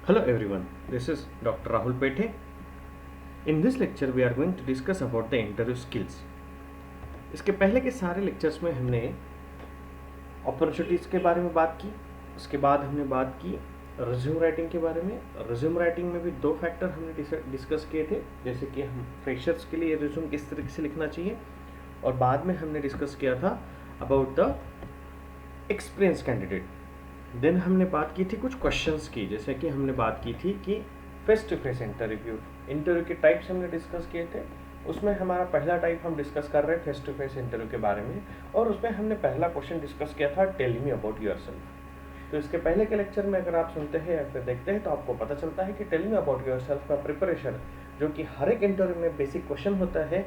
Hello everyone, this is Dr. Rahul Pethe. In this lecture we are going to discuss about the interview skills. इसके पहले के सारे lectures में हमने opportunities के बारे में बात की, उसके बाद हमने बात की रिज्यूम राइटिंग के बारे में। रिज्यूम राइटिंग में भी दो फैक्टर हमने डिस्कस किए थे, जैसे कि हम फ्रेशर्स के लिए रिज्यूम किस तरीके से लिखना चाहिए, और बाद में हमने डिस्कस किया था about the experience candidate. Then हमने बात की थी कुछ क्वेश्चंस की, जैसे कि हमने बात की थी कि फेस टू फेस इंटरव्यू के टाइप्स हमने डिस्कस किए थे। उसमें हमारा पहला टाइप हम डिस्कस कर रहे हैं फेस टू फेस इंटरव्यू के बारे में, और उसमें हमने पहला क्वेश्चन डिस्कस किया था टेल मी अबाउट योरसेल्फ। तो इसके पहले के लेक्चर में अगर आप सुनते हैं या फिर देखते हैं तो आपको पता चलता है कि टेल मी अबाउट योरसेल्फ का प्रिपरेशन, जो कि हर एक इंटरव्यू में बेसिक क्वेश्चन होता है।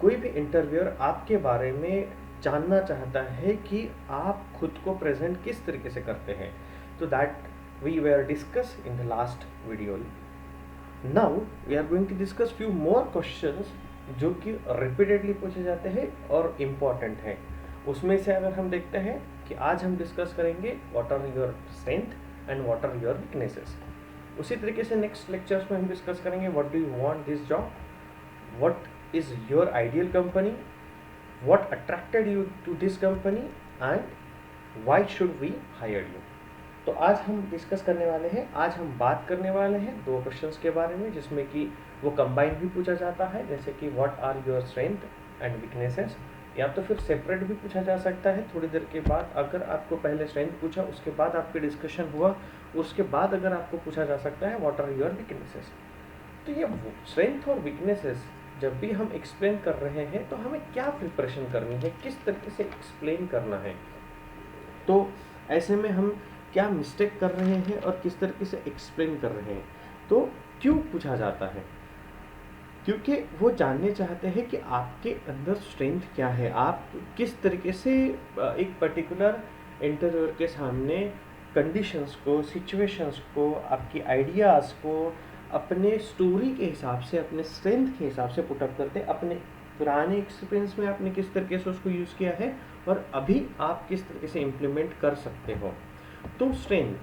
कोई भी इंटरव्यूअर आपके बारे में जानना चाहता है कि आप खुद को प्रेजेंट किस तरीके से करते हैं। तो that we were discuss in the last video. Now we are going to discuss few more questions जो कि रिपीटेडली पूछे जाते हैं और इम्पॉर्टेंट है। उसमें से अगर हम देखते हैं कि आज हम डिस्कस करेंगे what are your strength and what are your weaknesses. उसी तरीके से नेक्स्ट लेक्चर्स में हम डिस्कस करेंगे what do you want this job, what is your ideal company, what attracted you to this company and why should we hire you। तो आज हम discuss करने वाले हैं, आज हम बात करने वाले हैं दो क्वेश्चंस के बारे में, जिसमें कि वो कंबाइन भी पूछा जाता है, जैसे कि what are your strength and weaknesses, या तो फिर सेपरेट भी पूछा जा सकता है थोड़ी देर के बाद। अगर आपको पहले स्ट्रेंथ पूछा, उसके बाद आपके डिस्कशन हुआ, उसके बाद अगर आपको पूछा जा सकता है व्हाट आर योर वीकनेसेस। तो ये स्ट्रेंथ और वीकनेसेस जब भी हम एक्सप्लेन कर रहे हैं तो हमें क्या प्रिपरेशन करनी है, किस तरीके से एक्सप्लेन करना है, तो ऐसे में हम क्या मिस्टेक कर रहे हैं और किस तरीके से एक्सप्लेन कर रहे हैं। तो क्यों पूछा जाता है? क्योंकि वो जानने चाहते हैं कि आपके अंदर स्ट्रेंथ क्या है, आप किस तरीके से एक पर्टिकुलर इंटरव्यूअर के सामने कंडीशंस को, सिचुएशंस को, आपकी आइडियाज़ को अपने स्टोरी के हिसाब से, अपने स्ट्रेंथ के हिसाब से पुटअप करते हैं। अपने पुराने एक्सपीरियंस में आपने किस तरीके से उसको यूज़ किया है और अभी आप किस तरीके से इम्प्लीमेंट कर सकते हो। तो स्ट्रेंथ,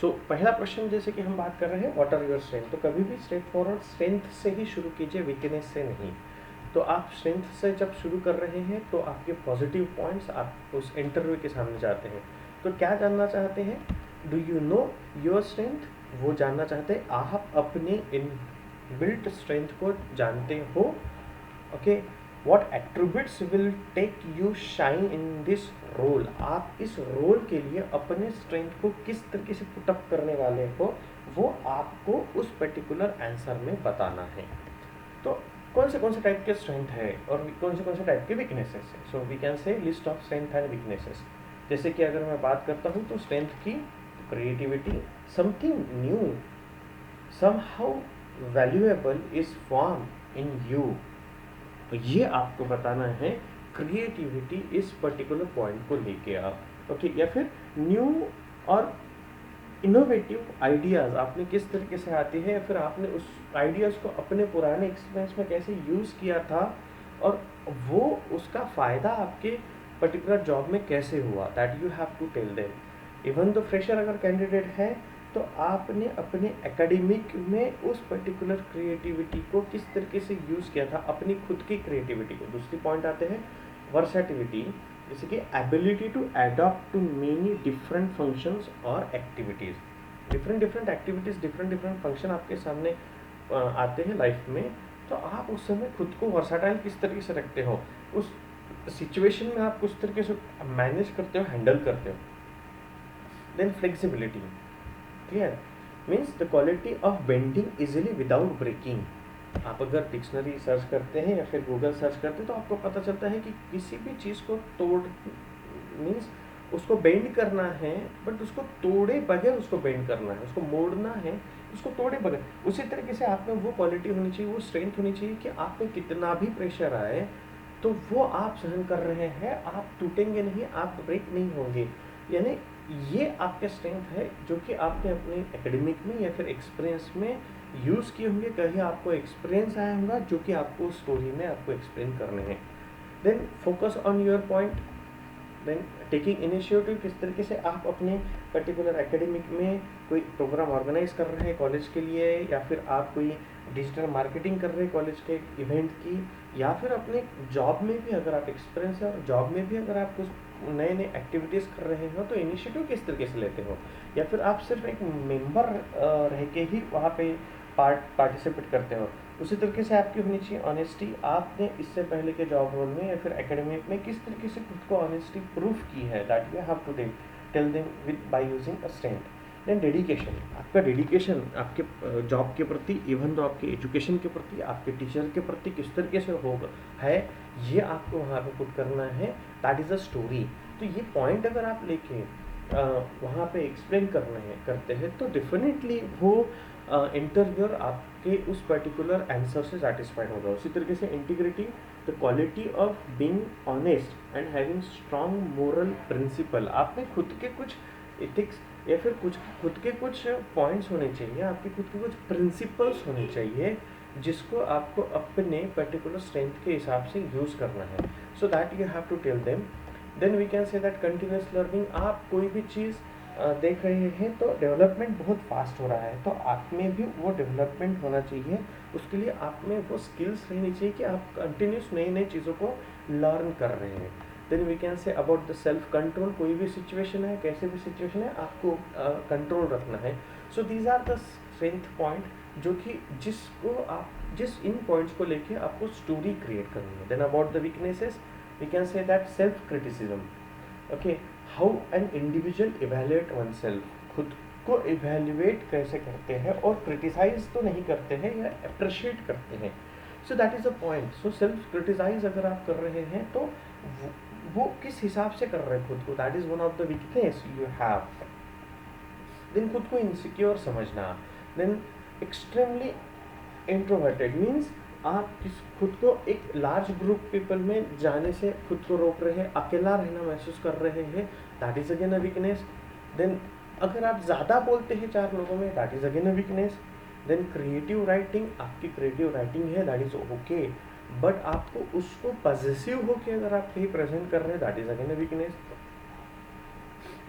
सो पहला क्वेश्चन जैसे कि हम बात कर रहे हैं व्हाट आर योर स्ट्रेंथ, तो कभी भी स्ट्रेट फॉरवर्ड स्ट्रेंथ से ही शुरू कीजिए, वीकनेस से नहीं। तो आप स्ट्रेंथ से जब शुरू कर रहे हैं तो आपके पॉजिटिव पॉइंट्स आप उस इंटरव्यू के सामने जाते हैं। तो क्या जानना चाहते हैं? Do you know your strength, वो जानना चाहते हैं आप अपने इन बिल्ट स्ट्रेंथ को जानते हो। Okay, what attributes will take you shine in this role, आप इस रोल के लिए अपने स्ट्रेंथ को किस तरीके से पुटअप करने वाले हो, वो आपको उस पर्टिकुलर आंसर में बताना है। तो कौन से टाइप के स्ट्रेंथ है और कौन से टाइप के वीकनेसेस है। So we can say list of strength and weaknesses. जैसे कि अगर मैं बात करता हूँ तो स्ट्रेंथ की creativity, something new, somehow valuable is formed in you। तो ये आपको बताना है क्रिएटिविटी इस पर्टिकुलर पॉइंट को लेके आप, ओके, या फिर न्यू और इनोवेटिव आइडियाज़ आपने किस तरीके से आती है, या फिर आपने उस आइडियाज़ को अपने पुराने एक्सपीरियंस में कैसे यूज़ किया था और वो उसका फ़ायदा आपके पर्टिकुलर जॉब में कैसे हुआ, that you have to tell them. Even तो फ्रेशर अगर कैंडिडेट है तो आपने अपने एकेडमिक में उस पर्टिकुलर क्रिएटिविटी को किस तरीके से यूज़ किया था, अपनी खुद की क्रिएटिविटी को। दूसरी पॉइंट आते हैं वर्सेटिलिटी, जैसे कि ability to adopt to many different functions और activities. Different activities, different function आपके सामने आते हैं लाइफ में, तो आप उस समय खुद को वर्सेटाइल किस तरीके से रखते हो, उस सिचुएशन में आप किस तरीके से मैनेज करते हो, हैंडल करते हो। Then flexibility, clear, means the quality of bending easily without breaking. आप अगर डिक्शनरी सर्च करते हैं या फिर गूगल सर्च करते हैं तो आपको पता चलता है कि किसी भी चीज़ को तोड़, मीन्स उसको बेंड करना है, बट उसको तोड़े बगैर उसको बेंड करना है, उसको मोड़ना है, उसको तोड़े बगैर। उसी तरीके से आप में वो क्वालिटी होनी चाहिए, वो स्ट्रेंथ होनी चाहिए कि आप में कितना भी प्रेशर आए तो वो आप सहन कर रहे हैं, आप टूटेंगे नहीं, आप ब्रेक नहीं होंगे। यानी ये आपके स्ट्रेंथ है जो कि आपने अपने एकेडमिक में या फिर एक्सपीरियंस में यूज़ किए होंगे, कहीं आपको एक्सपीरियंस आया होगा जो कि आपको स्टोरी में आपको एक्सप्लेन करने हैं। Then focus on your point, then taking initiative, किस तरीके से आप अपने पर्टिकुलर एकेडमिक में कोई प्रोग्राम ऑर्गेनाइज कर रहे हैं कॉलेज के लिए, या फिर आप कोई डिजिटल मार्केटिंग कर रहे हैं कॉलेज के इवेंट की, या फिर अपने जॉब में भी अगर आप एक्सपीरियंस है और जॉब में भी अगर आप कुछ नए नए एक्टिविटीज़ कर रहे हो तो इनिशिएटिव किस तरीके से लेते हो, या फिर आप सिर्फ एक मेंबर रह के ही वहाँ पे पार्टिसिपेट करते हो। उसी तरीके से आपकी होनी चाहिए ऑनेस्टी। आपने इससे पहले के जॉब रोल में या फिर एकेडमिक में किस तरीके से खुद को ऑनेस्टी प्रूफ की है, that you have to tell them with by using a strength. Then dedication, आपका डेडिकेशन आपके जॉब के प्रति, इवन तो आपके एजुकेशन के प्रति, आपके टीचर के प्रति किस तरीके से होगा है, ये आपको वहाँ पे पुट करना है, दैट इज़ अ स्टोरी। तो ये पॉइंट अगर आप लेके वहाँ पे एक्सप्लेन करते हैं तो डेफिनेटली वो इंटरव्यूअर आपके उस पर्टिकुलर आंसर से सेटिस्फाइड होगा। उसी तरीके से integrity, the quality of being honest and having strong moral principle. आपने खुद के कुछ एथिक्स या फिर खुद के कुछ पॉइंट्स होने चाहिए, आपके खुद के कुछ प्रिंसिपल्स होने चाहिए जिसको आपको अपने पर्टिकुलर स्ट्रेंथ के हिसाब से यूज़ करना है, so that you have to tell them. Then we can say that continuous learning, आप कोई भी चीज़ देख रहे हैं तो डेवलपमेंट बहुत फास्ट हो रहा है, तो आप में भी वो डेवलपमेंट होना चाहिए। उसके लिए आप में वो स्किल्स रहनी चाहिए कि आप कंटिन्यूस नई नई चीज़ों को लर्न कर रहे हैं। Then we can say about the self control, कोई भी सिचुएशन है, कैसे भी सिचुएशन है, आपको कंट्रोल रखना है। So these are the strength point जो कि जिस इन पॉइंट्स को लेके आपको स्टोरी क्रिएट करनी है। Then about the weaknesses we can say that self criticism, okay, how an individual evaluate oneself, खुद को इवेल्युएट कैसे करते हैं और क्रिटिसाइज तो नहीं करते हैं या अप्रिशिएट करते हैं। So that is a point. So self criticise अगर आप कर रहे हैं तो वो किस हिसाब से कर रहे हैं खुद को, that is one of the weakness you have. Then खुद को इनसिक्योर समझना। देन एक्सट्रीमली इंट्रोवर्टेड मीन्स आप खुद को एक लार्ज ग्रुप पीपल में जाने से खुद को रोक रहे हैं, अकेला रहना महसूस कर रहे हैं, that is again a weakness. Then अगर आप ज़्यादा बोलते हैं 4 लोगों में, that is again a weakness. Then creative writing, आपकी क्रिएटिव राइटिंग है, दैट इज़ ओके, बट आपको उसको पॉजिटिव होकर अगर आप कहीं प्रेजेंट कर रहे हैं, that is again a weakness.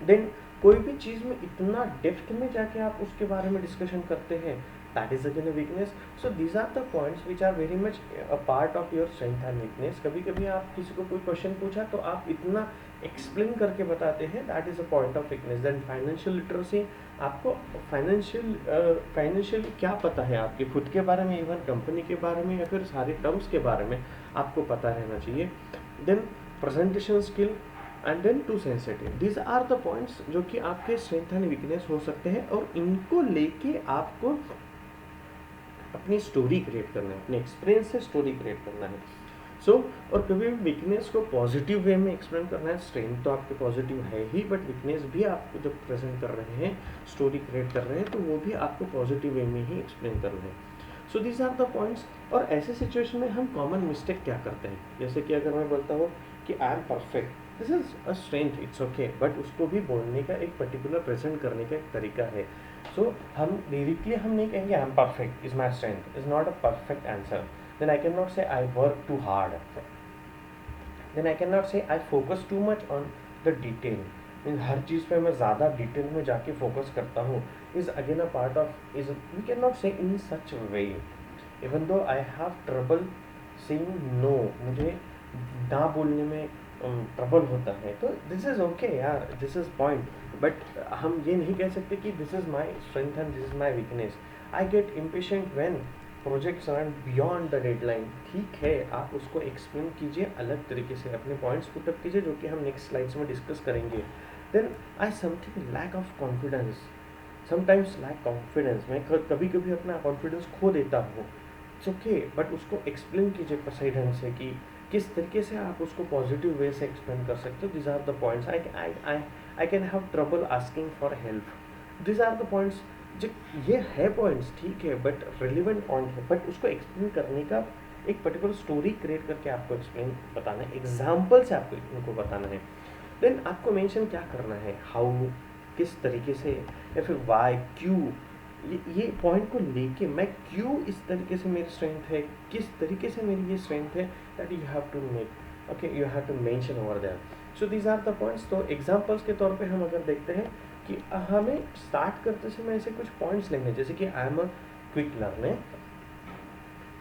Then कोई भी चीज़ में इतना डेप्थ में जाके आप उसके बारे में डिस्कशन करते हैं, that is again a weakness. So these are the points which are very much a part of your strength and weakness. कभी कभी आप किसी को कोई क्वेश्चन पूछा तो आप इतना एक्सप्लेन करके बताते हैं, that is a point of weakness. Then financial literacy, आपको फाइनेंशियल क्या पता है, आपके खुद के बारे में, इवन कंपनी के बारे में, या फिर सारे टर्म्स के बारे में आपको पता रहना चाहिए। Then presentation skill and then too sensitive, these are the points जो कि आपके स्ट्रेंथ एंड वीकनेस हो सकते हैं, और इनको लेके आपको अपनी स्टोरी क्रिएट करना है, अपने एक्सपीरियंस से स्टोरी क्रिएट करना है। सो और कभी भी वीकनेस को पॉजिटिव वे में एक्सप्लेन करना है। स्ट्रेंथ तो आपके पॉजिटिव है ही, बट वीकनेस भी आपको जब प्रेजेंट कर रहे हैं, स्टोरी क्रिएट कर रहे हैं, तो वो भी आपको पॉजिटिव वे में ही एक्सप्लेन करना है। So these are the points. और ऐसे सिचुएशन में हम कॉमन मिस्टेक क्या करते हैं, जैसे कि अगर मैं बोलता हूँ कि आई am perfect, this is a strength, it's okay, but उसको भी बोलने का एक पर्टिकुलर प्रेजेंट करने का एक तरीका है। सो हम डायरेक्टली हम नहीं कहेंगे I am perfect is my strength, is not a perfect answer. Then I can not say I work too hard, then I can not say I focus too much on the detail, mean हर चीज़ पे मैं ज़्यादा detail में जाके focus करता हूँ, is again a part of, is we can not say in such way. Even though I have trouble saying no, मुझे ना बोलने में ट्रबल होता है, तो दिस इज़ ओके यार, दिस इज़ पॉइंट, बट हम ये नहीं कह सकते कि this is my strength and this is my weakness. I get impatient when projects run beyond the deadline. ठीक है, आप उसको एक्सप्लेन कीजिए अलग तरीके से, अपने पॉइंट्स पुटअप कीजिए, जो कि हम नेक्स्ट स्लाइड्स में डिस्कस करेंगे। Then I something lack of confidence, sometimes lack confidence, मैं कभी कभी अपना कॉन्फिडेंस खो देता हूँ, इट्स ओके, बट उसको एक्सप्लेन कीजिए सही ढंग से कि किस तरीके से आप उसको पॉजिटिव वे से एक्सप्लेन कर सकते हो। This are the points. I can have trouble asking for help, this are the points. जो ये है पॉइंट्स, ठीक है, बट रिलेवेंट पॉइंट है, बट उसको एक्सप्लेन करने का एक पर्टिकुलर स्टोरी क्रिएट करके आपको एक्सप्लेन बताना है, एग्जाम्पल से आपको उनको बताना है। देन आपको मेंशन क्या करना है, हाउ, किस तरीके से, या फिर वाई, क्यों, ये पॉइंट को लेके मैं क्यों इस तरीके से मेरी स्ट्रेंथ है, किस तरीके से मेरी ये स्ट्रेंथ है, that you have to make, okay, you have to mention over there. So these are the points. तो एग्जाम्पल्स के तौर पे हम अगर देखते हैं कि हमें स्टार्ट करते समय ऐसे कुछ पॉइंट्स लेंगे, जैसे कि I am a quick learner,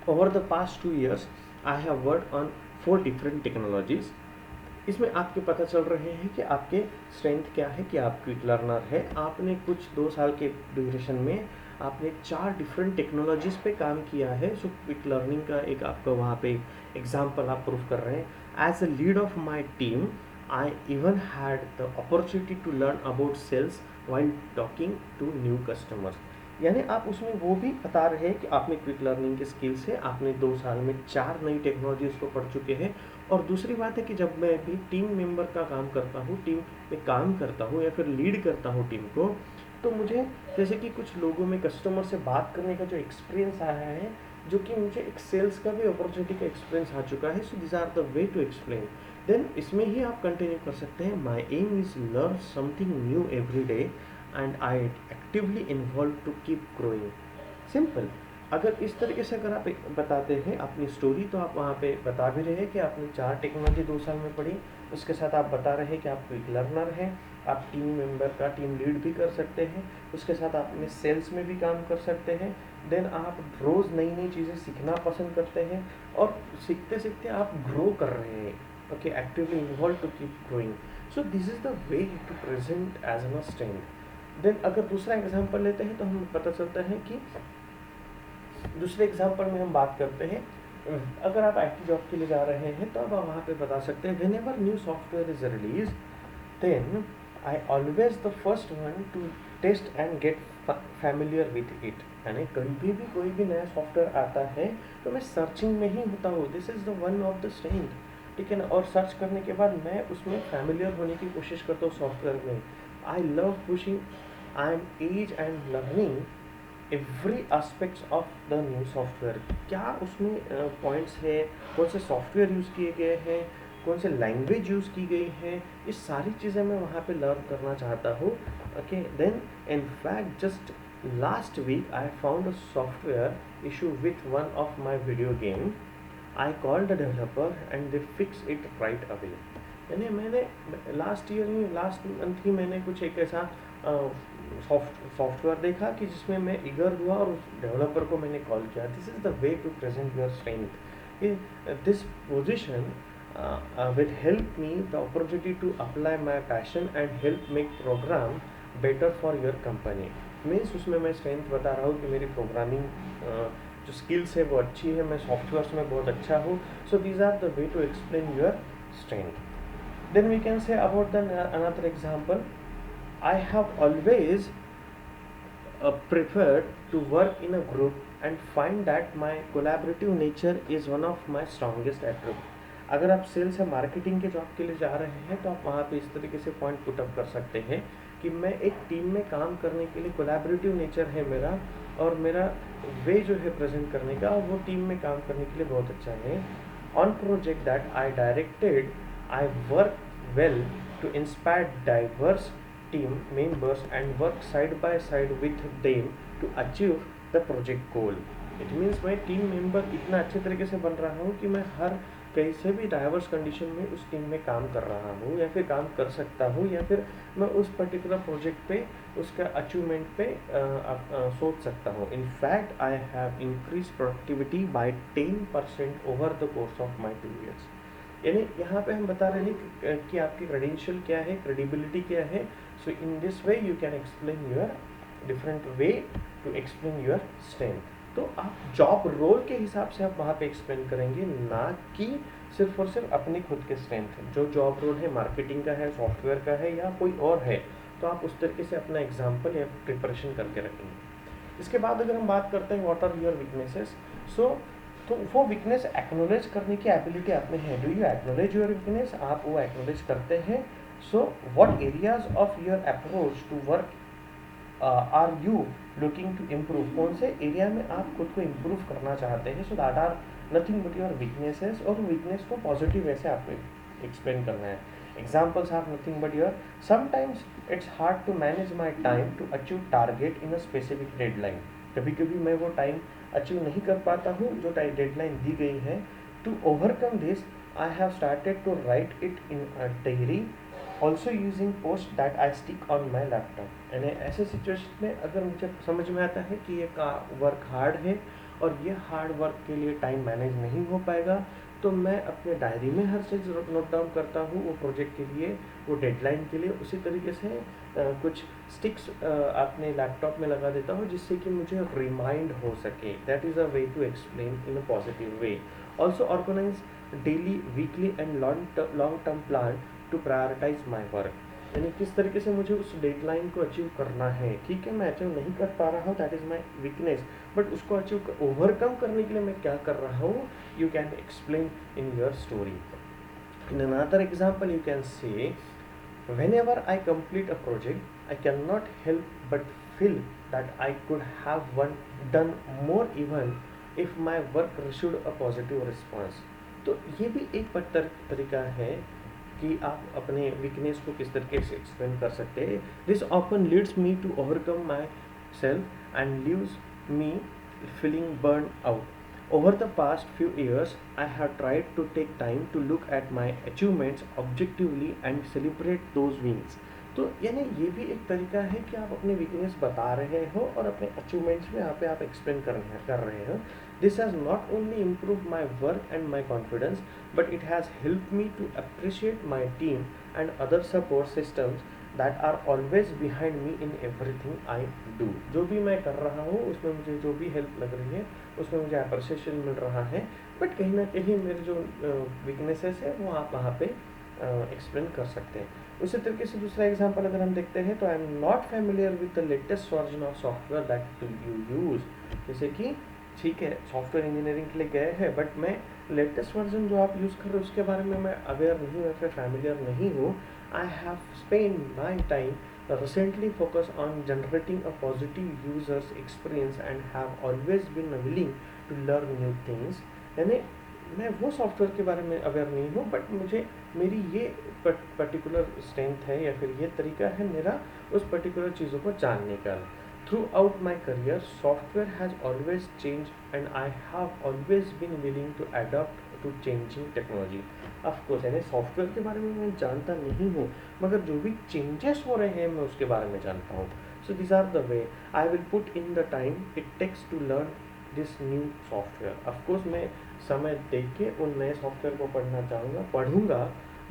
over the past 2 years I have worked on 4 different technologies. इसमें आपके पता चल रहे हैं कि आपके स्ट्रेंथ क्या है, कि आप क्विक लर्नर है, आपने कुछ 2 साल के ड्यूरेशन में आपने 4 डिफरेंट टेक्नोलॉजीज पे काम किया है। सो क्विक लर्निंग का एक आपका वहाँ पे एग्जाम्पल आप प्रूव कर रहे हैं। As a lead of my team I even had the opportunity to learn about sales while talking to new customers. यानी आप उसमें वो भी बता रहे हैं कि आपने क्विक लर्निंग के स्किल्स है, आपने 2 साल में 4 नई टेक्नोलॉजीज को पढ़ चुके हैं। और दूसरी बात है कि जब मैं भी टीम मेंबर का काम करता हूँ, टीम में काम करता हूँ या फिर लीड करता हूँ टीम को, तो मुझे जैसे कि कुछ लोगों में कस्टमर से बात करने का जो एक्सपीरियंस आया है, जो कि मुझे एक सेल्स का भी अपॉर्चुनिटी का एक्सपीरियंस आ चुका है। So this are the way to explain. Then इसमें ही आप कंटिन्यू कर सकते हैं, my aim is learn something new every day and I actively involve to keep growing. Simple. अगर इस तरीके से अगर आप बताते हैं अपनी स्टोरी, तो आप वहाँ पे बता भी रहे हैं कि आपने 4 टेक्नोलॉजी 2 साल में पढ़ी, उसके साथ आप बता रहे हैं कि आप क्विक लर्नर हैं, आप टीम मेंबर का टीम लीड भी कर सकते हैं, उसके साथ आप अपने सेल्स में भी काम कर सकते हैं। देन आप रोज़ नई नई चीज़ें सीखना पसंद करते हैं और सीखते सीखते आप ग्रो कर रहे हैं। Okay, actively involve to keep growing. So this is the way to present as an strength. Then अगर दूसरा एग्जाम्पल लेते हैं तो हमें पता चलता है कि दूसरे एग्जाम्पल में हम बात करते हैं, अगर आप IT जॉब के लिए जा रहे हैं तो आप वहाँ पे बता सकते हैं, whenever new software is release then I always the first one to test and get familiar with it. यानी कभी भी कोई भी नया सॉफ्टवेयर आता है तो मैं सर्चिंग में ही होता हूँ। This is the one of the strength, ठीक है ना। और सर्च करने के बाद मैं उसमें फैमिलियर होने की कोशिश करता हूँ सॉफ्टवेयर में। I love pushing, I am as and learning every aspects of the new software. क्या उसमें पॉइंट्स है, कौन से सॉफ्टवेयर यूज़ किए गए हैं, कौन से लैंग्वेज यूज़ की गई है, ये सारी चीज़ें मैं वहाँ पे लर्न करना चाहता हूँ। Okay, then in fact just last week I found a software issue with one of my video game. I call the developer and they fix it right away. यानी मैंने लास्ट मंथ ही मैंने कुछ एक ऐसा software देखा कि जिसमें मैं ईगर हुआ और उस डेवलपर को मैंने कॉल किया। This is the way to present your strength. This position will help me the opportunity to apply my passion and help make program better for your company। Means उसमें मैं strength बता रहा हूँ कि मेरी प्रोग्रामिंग जो skills है वो अच्छी है, मैं सॉफ्टवेयर्स में बहुत अच्छा हूँ। So these are the way to explain your strength. Then we can say about the another example, I have always preferred to work in a group and find that my collaborative nature is one of my strongest attributes। अगर आप sales या marketing के job के लिए जा रहे हैं तो आप वहाँ पे इस तरीके से पॉइंट पुट अप कर सकते हैं कि मैं एक टीम में काम करने के लिए कोलैबोरेटिव नेचर है मेरा, और मेरा वे जो है प्रेजेंट करने का वो टीम में काम करने के लिए बहुत अच्छा है। On project that I directed I work well to inspire diverse team members and work side by side with them to achieve the project goal। It means मैं टीम मेंबर इतना अच्छे तरीके से बन रहा हूँ कि मैं हर कहीं से भी डाइवर्स कंडीशन में उस टीम में काम कर रहा हूँ या फिर काम कर सकता हूँ, या फिर मैं उस पर्टिकुलर प्रोजेक्ट पे उसका अचीवमेंट पे सोच सकता हूँ। In fact I have increase productivity bye 10% over the course of my 2 years। यानी यहाँ पे हम बता रहे हैं कि आपकी क्रेडेंशियल क्या है, क्रेडिबिलिटी क्या है। So in this way you can explain your different way to explain your strength. तो आप जॉब रोल के हिसाब से आप वहाँ पे एक्सप्लेन करेंगे, ना कि सिर्फ और सिर्फ अपनी खुद के स्ट्रेंथ। जो जॉब रोल है मार्केटिंग का है, सॉफ्टवेयर का है या कोई और है, तो आप उस तरीके से अपना एग्जाम्पल या प्रिपरेशन करके रखेंगे। इसके बाद अगर हम बात करते हैं व्हाट आर योर वीकनेसेस, तो वो वीकनेस एक्नोलेज करने की एबिलिटी आप में है। Do you acknowledge your weakness, आप वो एक्नोलेज करते हैं। So what areas of your approach to work are you looking to improve, कौन से एरिया में आप खुद को इम्प्रूव करना चाहते हैं। So that are nothing but your weaknesses, और वीकनेस को पॉजिटिव वे से आपको एक्सप्लेन करना है। Examples are nothing but your, sometimes it's hard to manage my time to achieve target in a specific deadline. कभी कभी मैं वो टाइम अचीव नहीं कर पाता हूँ जो डेडलाइन दी गई है। To overcome this I have started to write it in a diary, also using post that I stick on my laptop. यानी ऐसे सिचुएशन में अगर मुझे समझ में आता है कि ये वर्क हार्ड है और ये हार्ड वर्क के लिए टाइम मैनेज नहीं हो पाएगा, तो मैं अपने डायरी में हर चीज़ नोट डाउन करता हूँ वो प्रोजेक्ट के लिए, वो डेडलाइन के लिए। उसी तरीके से कुछ स्टिक्स अपने लैपटॉप में लगा देता हूँ जिससे कि मुझे रिमाइंड हो सके। That is a way to explain in a positive way. Also organise daily, weekly and long term plan to prioritise my work. यानी किस तरीके से मुझे उस डेडलाइन को अचीव करना है। ठीक है, मैं अचीव नहीं कर पा रहा हूँ, that is my weakness, but उसको अचीव ओवरकम करने के लिए मैं क्या कर रहा हूँ, you can explain in your story. In another example you can say, whenever I complete a project, I cannot help but feel that I could have done more even if my work received a positive response। तो ये भी एक तरीका है कि आप अपने weakness को किस तरीके से एक्सप्लेन कर सकते हैं। This often leads me to overcome my self and leaves me feeling burned out. Over the past few years, I have tried to take time to look at my achievements objectively and celebrate those wins. तो यानी ये भी एक तरीका है कि आप अपने वीकनेस बता रहे हो और अपने अचीवमेंट्स में यहाँ पे आप एक्सप्लेन कर रहे हो। This has not only improve my work and my confidence, but it has help me to appreciate my team and other support systems that are always behind me in everything I do. जो भी मैं कर रहा हूँ उसमें मुझे जो भी हेल्प लग रही है उसमें मुझे अप्रिसिएशन मिल रहा है, बट कहीं ना कहीं मेरे जो वीकनेसेस है वो आप वहाँ पे एक्सप्लेन कर सकते हैं। उसी तरीके से दूसरा एग्जांपल अगर हम देखते हैं तो I am not familiar with the latest version of software that you use. जैसे कि ठीक है, सॉफ्टवेयर इंजीनियरिंग के लिए गए हैं, बट मैं लेटेस्ट वर्जन जो आप यूज़ कर रहे हो उसके बारे में मैं अवेयर नहीं हूँ या फिर फैमिलियर नहीं हूँ। I have spent my time recently focused on generating a positive user's experience and have always been willing to learn new things। यानी मैं वो सॉफ्टवेयर के बारे में अवेयर नहीं हूँ, बट मुझे मेरी ये पर्टिकुलर स्ट्रेंथ है या फिर ये तरीका है मेरा उस पर्टिकुलर चीज़ों को जानने का। Throughout my career, software has always changed and I have always been willing to adapt to changing technology। Of course यानी सॉफ्टवेयर के बारे में मैं जानता नहीं हूँ, मगर जो भी चेंजेस हो रहे हैं मैं उसके बारे में जानता हूँ। So this are the way I will put in the time it takes to learn this new software. Of course मैं समय दे के उन नए सॉफ्टवेयर को पढ़ूंगा,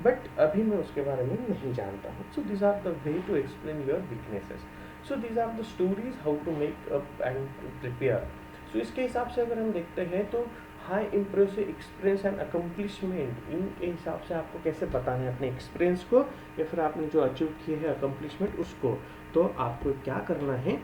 बट अभी मैं उसके बारे में नहीं जानता हूँ। So this are the way to explain your weaknesses. So this are the stories how to make up and prepare. So इसके हिसाब से अगर हम देखते हैं तो high impressive experience and accomplishment, इनके हिसाब से आपको कैसे बताना है अपने एक्सपीरियंस को या फिर आपने जो अचीव किए हैं अकम्पलिशमेंट उसको। तो आपको क्या करना है,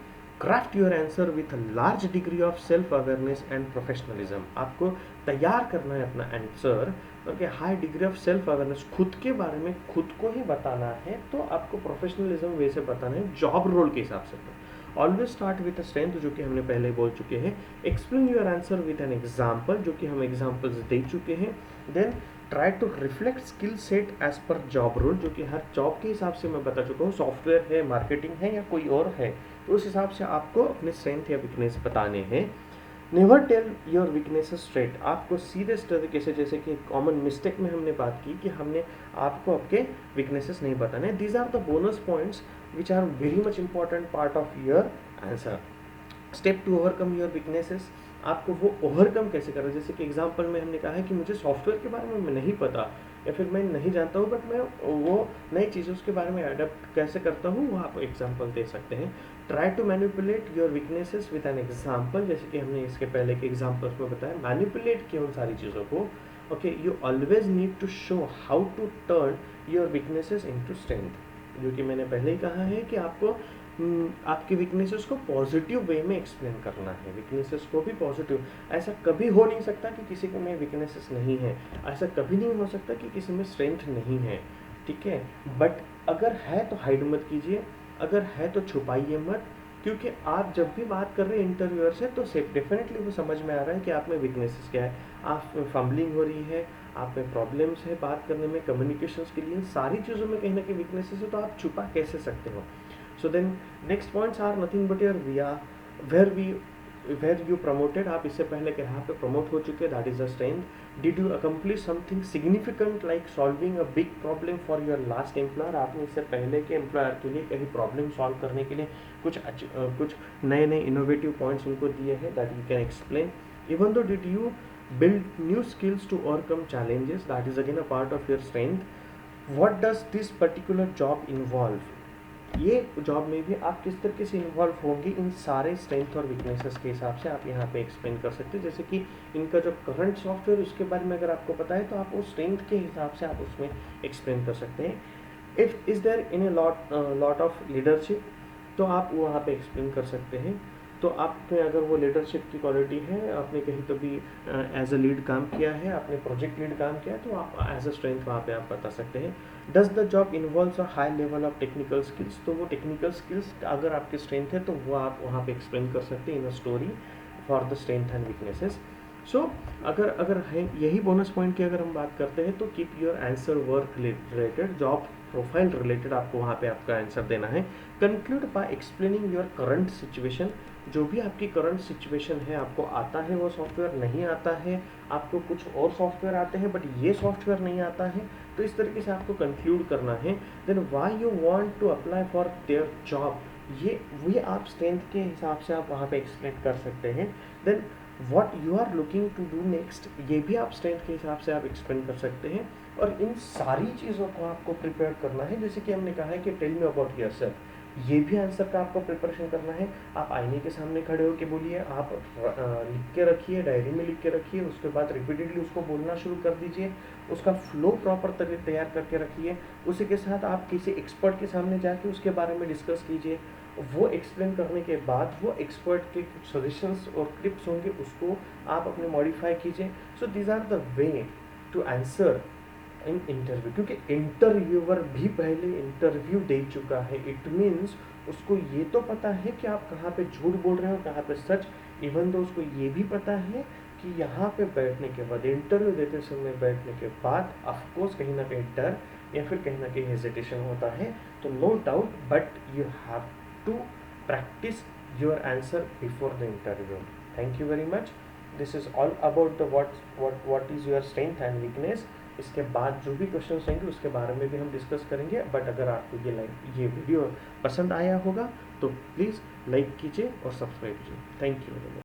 craft your answer with a large degree of self awareness and professionalism. आपको तैयार करना है अपना answer, okay, high degree of self awareness, खुद के बारे में खुद को ही बताना है, तो आपको प्रोफेशनलिज्म वे से बताना है जॉब रोल के हिसाब से। Always start with a strength, जो कि हमने पहले बोल चुके हैं। Explain your answer with an example, जो कि हम एग्जाम्पल्स दे चुके हैं। Then try to reflect skill set as per job role, जो कि हर जॉब के हिसाब से मैं बता चुका हूँ, सॉफ्टवेयर है, मार्केटिंग है या कोई और है, तो उस हिसाब से आपको अपने स्ट्रेंथ या वीकनेस बताने हैं। Never tell your weaknesses straight, आपको सीरियस तरीके से, जैसे कि कॉमन मिस्टेक में हमने बात की कि हमने आपको आपके वीकनेसेस नहीं बताने। These are the bonus points which are very much important part of your answer. Step to overcome your weaknesses, आपको वो ओवरकम कैसे करना है। जैसे कि एग्जांपल में हमने कहा है कि मुझे सॉफ्टवेयर के बारे में नहीं पता या फिर मैं नहीं जानता हूँ, बट मैं वो नई चीज़ों उसके बारे में अडेप्ट कैसे करता हूँ, वो आप एग्जांपल दे सकते हैं। Try to manipulate your weaknesses with an example, जैसे कि हमने इसके पहले के एग्जांपल्स में बताया, मैनिपुलेट किया उन सारी चीज़ों को। Okay, you always need to show how to turn your weaknesses into strength, जो कि मैंने पहले ही कहा है कि आपको आपकी वीकनेसेस को पॉजिटिव वे में एक्सप्लेन करना है। वीकनेसेस को भी पॉजिटिव, ऐसा कभी हो नहीं सकता कि किसी के में वीकनेसेस नहीं है, ऐसा कभी नहीं हो सकता कि किसी में स्ट्रेंथ नहीं है, ठीक है। बट अगर है तो हाइड मत कीजिए, अगर है तो छुपाइए मत, क्योंकि आप जब भी बात कर रहे हैं इंटरव्यूअर से तो डेफिनेटली वो समझ में आ रहा है कि आप में वीकनेसेस क्या है। आप में फंबलिंग हो रही है, आप में प्रॉब्लम्स है बात करने में, कम्युनिकेशंस के लिए, सारी चीज़ों में कहीं ना कहीं वीकनेसेस है, तो आप छुपा कैसे सकते हो। So then next points are nothing but your where we were you promoted, आप इससे पहले कहाँ पे प्रमोट हो चुके, that is a strength. Did you accomplish something significant like solving a big problem for your last employer, आपने इससे पहले के एम्प्लॉयर के लिए कहीं प्रॉब्लम सॉल्व करने के लिए कुछ नए नए इनोवेटिव पॉइंट्स उनको दिए हैं, that you can explain. Even though did you build new skills to overcome challenges, that is again a part of your strength। what does this particular job involve, ये जॉब में भी आप किस तरीके से इन्वॉल्व होंगे, इन सारे स्ट्रेंथ और वीकनेसेस के हिसाब से आप यहाँ पे एक्सप्लेन कर सकते हैं। जैसे कि इनका जो करंट सॉफ्टवेयर उसके बारे में अगर आपको पता है तो आप उस स्ट्रेंथ के हिसाब से आप उसमें एक्सप्लेन कर सकते हैं। If is there in a lot of leadership, तो आप वहाँ पे एक्सप्लेन कर सकते हैं। तो आप में अगर वो लीडरशिप की क्वालिटी है, आपने कहीं तो भी एज अ लीड काम किया है, आपने प्रोजेक्ट लीड काम किया है, तो आप एज अ स्ट्रेंथ वहाँ पे आप बता सकते हैं। Does the job involves a high level of technical skills, तो वो टेक्निकल स्किल्स अगर आपकी स्ट्रेंथ है तो वो आप वहाँ पे एक्सप्लेन कर सकते हैं in a story for the strength and weaknesses. So अगर है यही बोनस पॉइंट की अगर हम बात करते हैं तो keep your answer work related, job profile related आपको वहाँ पे आपका आंसर देना है। Conclude by explaining your current situation, जो भी आपकी करंट सिचुएशन है, आपको आता है वो सॉफ्टवेयर, नहीं आता है, आपको कुछ और सॉफ्टवेयर आते हैं बट ये सॉफ्टवेयर नहीं आता है, तो इस तरीके से आपको कंक्लूड करना है। Then why you want to apply for their job, ये आप स्ट्रेंथ के हिसाब से आप वहाँ पे एक्सप्लेन कर सकते हैं। Then what you are looking to do next, ये भी आप स्ट्रेंथ के हिसाब से आप एक्सप्लेन कर सकते हैं। और इन सारी चीज़ों को आपको प्रिपेयर करना है, जैसे कि हमने कहा है कि टेल मी अबाउट योरसेल्फ, ये भी आंसर का आपको प्रिपरेशन करना है। आप आईने के सामने खड़े होकर बोलिए, आप लिख के रखिए, डायरी में लिख के रखिए, उसके बाद रिपीटेडली उसको बोलना शुरू कर दीजिए, उसका फ्लो प्रॉपर तैयार करके रखिए। उसी के साथ आप किसी एक्सपर्ट के सामने जाके उसके बारे में डिस्कस कीजिए। वो एक्सप्लेन करने के बाद वो एक्सपर्ट के कुछ सजेशंस और टिप्स होंगे, उसको आप अपने मॉडिफाई कीजिए। So these are the way to answer in interview, क्योंकि इंटरव्यूअर भी पहले इंटरव्यू दे चुका है। इट मीन्स उसको ये तो पता है कि आप कहाँ पे झूठ बोल रहे हो, कहाँ पे सच। इवन तो उसको ये भी पता है कि यहाँ पे बैठने के बाद, इंटरव्यू देते समय बैठने के बाद ऑफकोर्स कहीं ना कहीं डर या फिर कहीं ना कहीं हेजिटेशन होता है। तो no doubt, but you have to practise your answer before the interview. Thank you very much. This is all about the what is your strength and weakness. इसके बाद जो भी क्वेश्चन रहेंगे उसके बारे में भी हम डिस्कस करेंगे। बट अगर आपको ये वीडियो पसंद आया होगा तो प्लीज़ लाइक कीजिए और सब्सक्राइब कीजिए। Thank you.